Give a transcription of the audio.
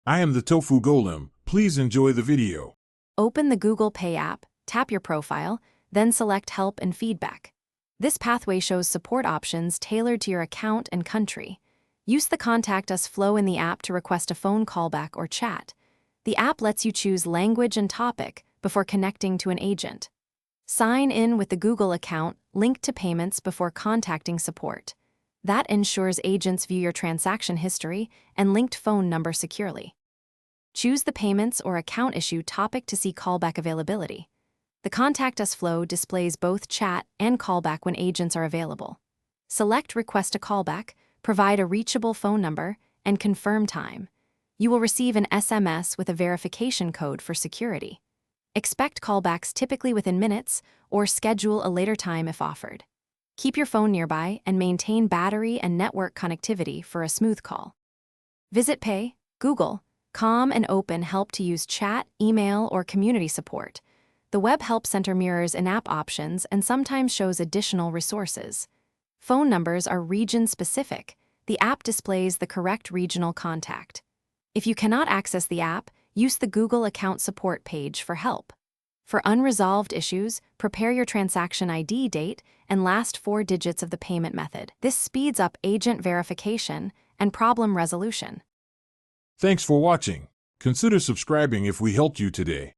I am the Tofu Golem. Please enjoy the video. Open the Google Pay app, tap your profile, then select Help and Feedback. This pathway shows support options tailored to your account and country. Use the Contact Us flow in the app to request a phone callback or chat. The app lets you choose language and topic before connecting to an agent. Sign in with the Google account linked to payments before contacting support. That ensures agents view your transaction history and linked phone number securely. Choose the payments or account issue topic to see callback availability. The Contact Us flow displays both chat and callback when agents are available. Select Request a Callback, provide a reachable phone number, and confirm time. You will receive an SMS with a verification code for security. Expect callbacks typically within minutes or schedule a later time if offered. Keep your phone nearby and maintain battery and network connectivity for a smooth call. Visit Pay, Google, Calm and Open help to use chat, email, or community support. The Web Help Center mirrors in-app options and sometimes shows additional resources. Phone numbers are region-specific. The app displays the correct regional contact. If you cannot access the app, use the Google Account Support page for help. For unresolved issues, prepare your transaction ID date and last 4 digits of the payment method. This speeds up agent verification and problem resolution. Thanks for watching. Consider subscribing if we helped you today.